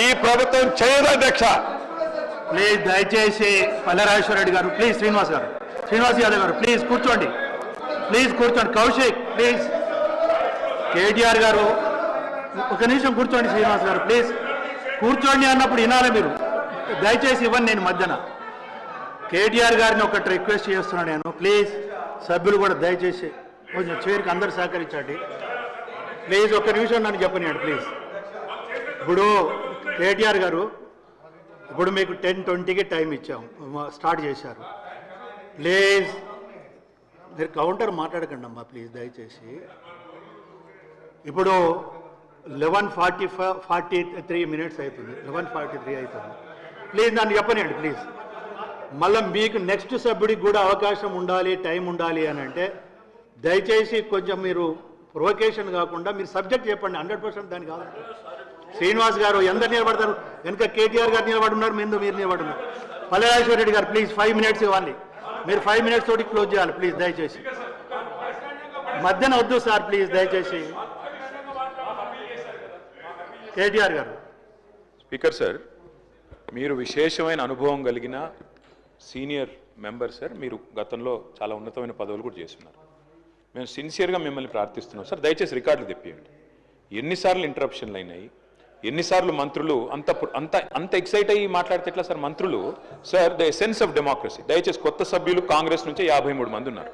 ఈ ప్రభుత్వం చేయదు అధ్యక్ష. ప్లీజ్ దయచేసి పల్లెరాజేశ్వర రెడ్డి గారు, ప్లీజ్ శ్రీనివాస్ యాదవ్ గారు ప్లీజ్ కూర్చోండి, కౌశిక్ ప్లీజ్, కేటీఆర్ గారు ఒక నిమిషం కూర్చోండి, శ్రీనివాస్ గారు ప్లీజ్ కూర్చోండి అన్నప్పుడు వినాలి మీరు, దయచేసి ఇవ్వండి. నేను మధ్యన కేటీఆర్ గారిని ఒకటి రిక్వెస్ట్ చేస్తున్నాను నేను, ప్లీజ్ సభ్యులు కూడా దయచేసి కొంచెం చివరికి అందరు సహకరించండి ప్లీజ్. ఒక్క నిమిషం నన్ను చెప్పనియండి ప్లీజ్. ఇప్పుడు కేటీఆర్ గారు ఇప్పుడు మీకు 10:20కి టైం ఇచ్చాము, స్టార్ట్ చేశారు. ప్లీజ్ మీరు కౌంటర్ మాట్లాడకండి అమ్మా ప్లీజ్ దయచేసి. ఇప్పుడు 11:43 అవుతుంది, 11:43 అవుతుంది. ప్లీజ్ నన్ను చెప్పనియండి ప్లీజ్. మళ్ళీ మీకు నెక్స్ట్ సభ్యుడికి కూడా అవకాశం ఉండాలి, టైం ఉండాలి అని అంటే దయచేసి కొంచెం మీరు ప్రొవకేషన్ కాకుండా మీరు సబ్జెక్ట్ చెప్పండి. 100% దాని కాదు. శ్రీనివాస్ గారు ఎందరు నిలబడతారు? వెనక కేటీఆర్ గారు నిలబడున్నారు, మీరు నిలబడున్నారు. పల్లెరాజేశ్వర రెడ్డి గారు ప్లీజ్ 5 minutes ఇవ్వాలి. మీరు 5 minutes తోటి క్లోజ్ చేయాలి ప్లీజ్ దయచేసి. మధ్యన వద్దు సార్ ప్లీజ్ దయచేసి. కేటీఆర్ గారు. స్పీకర్ సార్, మీరు విశేషమైన అనుభవం కలిగిన సీనియర్ మెంబర్ సార్. మీరు గతంలో చాలా ఉన్నతమైన పదవులు కూడా చేస్తున్నారు. మేము సిన్సియర్గా మిమ్మల్ని ప్రార్థిస్తున్నాం సార్, దయచేసి రికార్డులు తెప్పియండి. ఎన్నిసార్లు ఇంటరప్షన్లు అయినాయి, ఎన్నిసార్లు మంత్రులు అంత ఎక్సైట్ అయ్యి మాట్లాడితే ఎట్లా సార్? మంత్రులు sir, the essence of democracy, దయచేసి కొత్త సభ్యులు కాంగ్రెస్ నుంచి 53 మంది ఉన్నారు.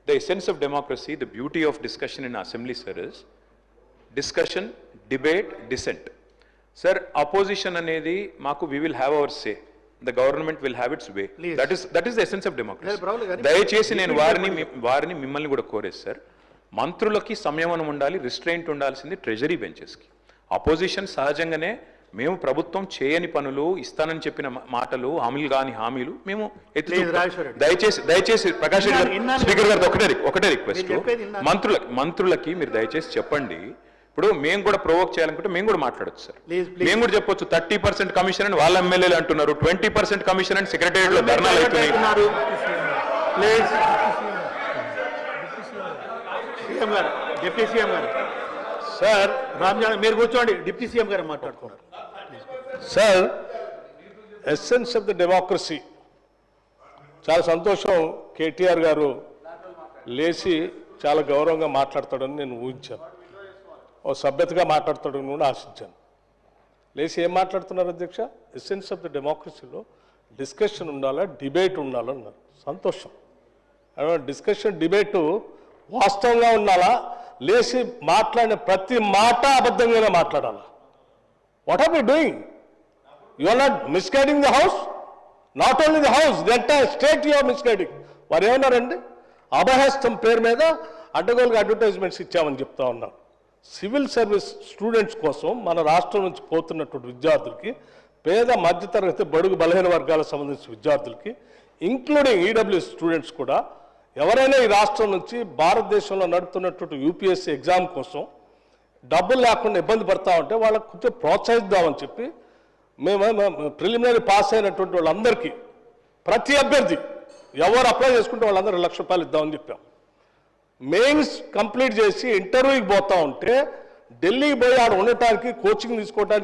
The essence of democracy, the beauty of discussion in assembly sir is discussion, debate, dissent. Sir opposition అనేది మాకు we will have our say, the government will have its way. That is the essence of democracy. దయచేసి నేను వారిని మిమ్మల్ని కూడా కోరేది sir, మంత్రులకి సంయమనం ఉండాలి, రిస్ట్రెయింట్ ఉండాల్సింది ట్రెజరీ బెంచెస్కి. అపోజిషన్ సహజంగానే మేము ప్రభుత్వం చేయని పనులు, ఇస్తానని చెప్పిన మాటలు, హామీలు మేము దయచేసి ప్రకాష్ రెడ్డి గారు, స్పీకర్ గారితో ఒకటే రిక్వెస్ట్, మంత్రులకి మీరు దయచేసి చెప్పండి. ఇప్పుడు మేము కూడా ప్రొవోక్ చేయాలనుకుంటే మేము కూడా మాట్లాడచ్చు సార్. మేము కూడా చెప్పొచ్చు 30% కమిషన్ అని వాళ్ళ ఎమ్మెల్యేలు అంటున్నారు, 20% కమిషన్ అని సెక్రటేరియట్ లో ధర్నాలు అవుతున్నాయి. డిప్యూటీ సీఎం గారు సార్, రామ్జాన్ మీరు కూర్చోండి, డిప్యూటీ సీఎం గారు మాట్లాడుతున్నారు sir. Essence of the democracy, చాలా సంతోషం. కేటీఆర్ గారు లేచి చాలా గౌరవంగా మాట్లాడతాడని నేను ఊహించాను, ఓ సభ్యతగా మాట్లాడతాడని కూడా ఆశించాను. లేచి ఏం మాట్లాడుతున్నారు అధ్యక్ష? ఎసెన్స్ ఆఫ్ ద డెమోక్రసీలో డిస్కషన్ ఉండాలా, డిబేట్ ఉండాలన్నారు. సంతోషం. డిస్కషన్, డిబేటు వాస్తవంగా ఉండాలా, లేచి మాట్లాడిన ప్రతి మాట అబద్ధంగానే మాట్లాడాలా? What are we doing? You are not misguiding the house, not only the house, the entire state you are misguiding. వారు ఏమన్నారండి? అభయహస్తం పేరు మీద అడ్డగోలుగా అడ్వర్టైజ్మెంట్స్ ఇచ్చామని చెప్తా ఉన్నారు. సివిల్ సర్వీస్ స్టూడెంట్స్ కోసం మన రాష్ట్రం నుంచి పోతున్నటువంటి విద్యార్థులకి, పేద మధ్యతరగతి బడుగు బలహీన వర్గాలకు సంబంధించిన విద్యార్థులకి, ఇంక్లూడింగ్ ఈడబ్ల్యూఎస్ స్టూడెంట్స్ కూడా, ఎవరైనా ఈ రాష్ట్రం నుంచి భారతదేశంలో నడుపుతున్నటువంటి యూపీఎస్సీ ఎగ్జామ్ కోసం డబ్బులు లేకుండా ఇబ్బంది పడతా ఉంటే వాళ్ళకు కొంచెం ప్రోత్సహిద్దామని చెప్పి మేము ప్రిలిమినరీ పాస్ అయినటువంటి వాళ్ళందరికీ, ప్రతి అభ్యర్థి ఎవరు అప్లై చేసుకుంటే వాళ్ళందరూ ₹1,00,000 ఇద్దామని చెప్పాం. మెయిన్స్ కంప్లీట్ చేసి ఇంటర్వ్యూకి పోతా ఉంటే ఢిల్లీకి పోయి ఆడ ఉండటానికి, కోచింగ్ తీసుకోవడానికి